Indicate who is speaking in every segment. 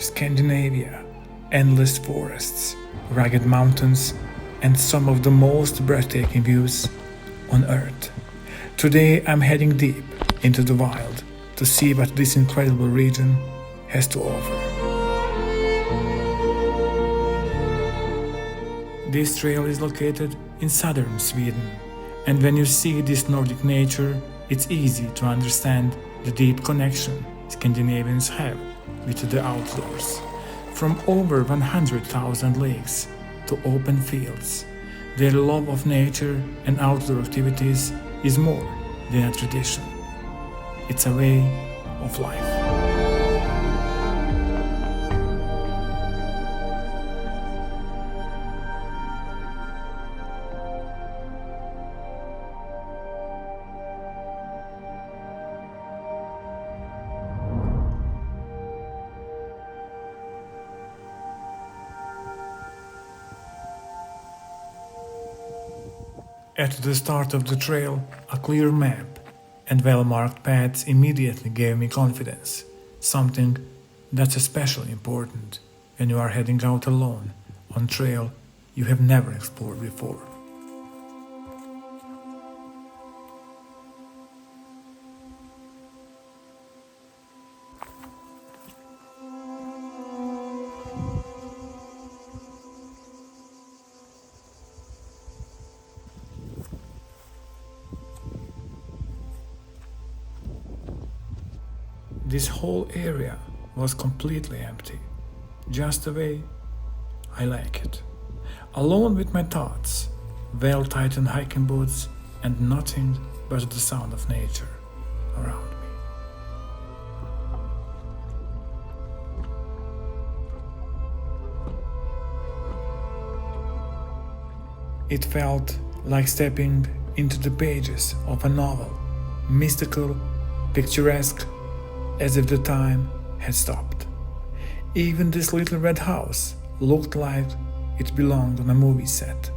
Speaker 1: Scandinavia, endless forests, rugged mountains, and some of the most breathtaking views on Earth. Today I'm heading deep into the wild to see what this incredible region has to offer. This trail is located in southern Sweden, and when you see this Nordic nature, it's easy to understand the deep connection Scandinavians have with the outdoors. From over 100,000 lakes to open fields, their love of nature and outdoor activities is more than a tradition. It's a way of life. At the start of the trail, a clear map and well-marked paths immediately gave me confidence, something that's especially important when you are heading out alone on trail you have never explored before. This whole area was completely empty, just the way I like it. Alone with my thoughts, well-tightened hiking boots, and nothing but the sound of nature around me. It felt like stepping into the pages of a novel, mystical, picturesque, as if the time had stopped. Even this little red house looked like it belonged on a movie set,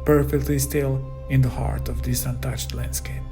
Speaker 1: perfectly still in the heart of this untouched landscape.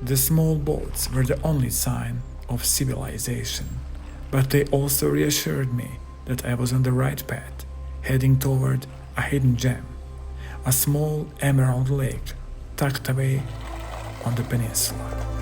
Speaker 1: The small boats were the only sign of civilization, but they also reassured me that I was on the right path, heading toward a hidden gem, a small emerald lake tucked away on the peninsula.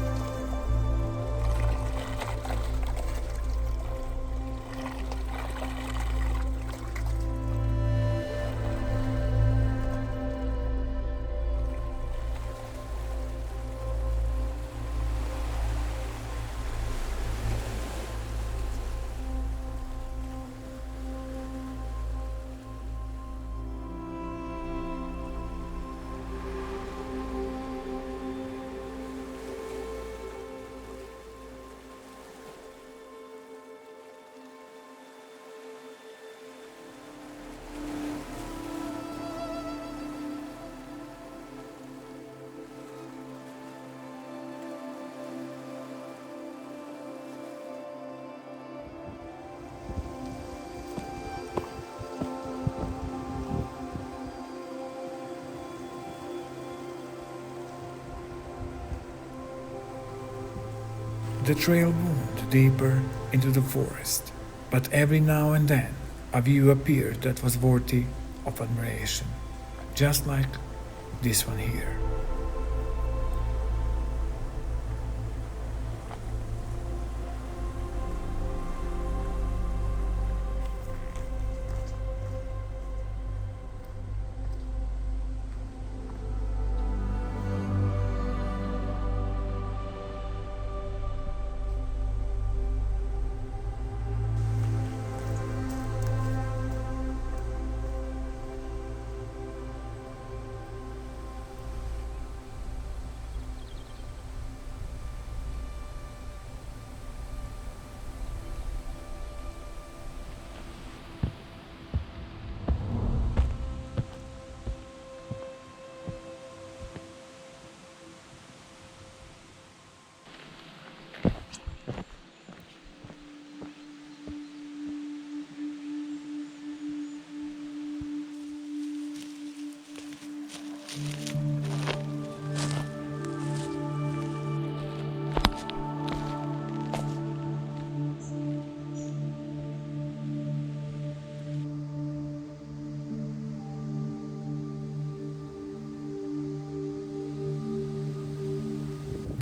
Speaker 1: The trail wound deeper into the forest, but every now and then a view appeared that was worthy of admiration, just like this one here.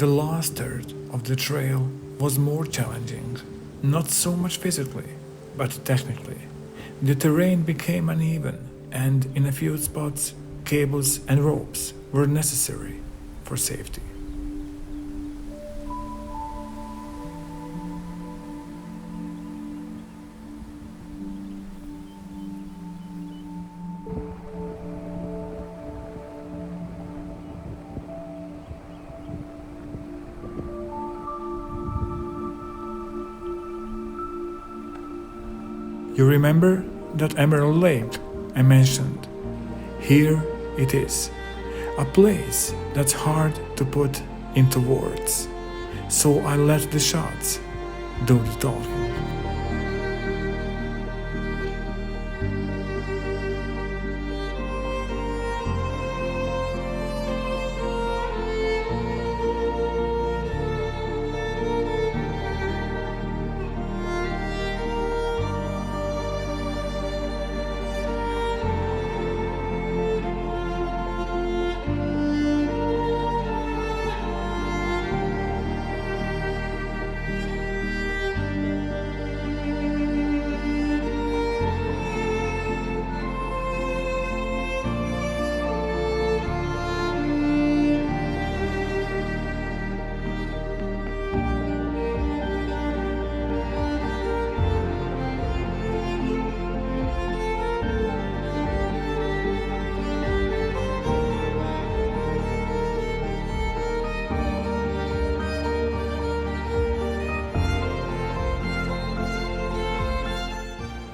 Speaker 1: The last third of the trail was more challenging, not so much physically, but technically. The terrain became uneven, and in a few spots, cables and ropes were necessary for safety. You remember that Emerald Lake I mentioned? Here it is, a place that's hard to put into words. So I let the shots do the talking.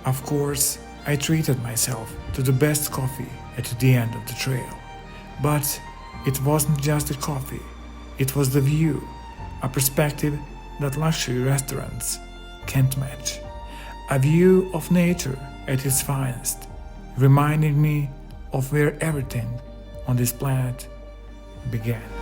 Speaker 1: Of course, I treated myself to the best coffee at the end of the trail. But it wasn't just the coffee, it was the view, a perspective that luxury restaurants can't match. A view of nature at its finest, reminding me of where everything on this planet began.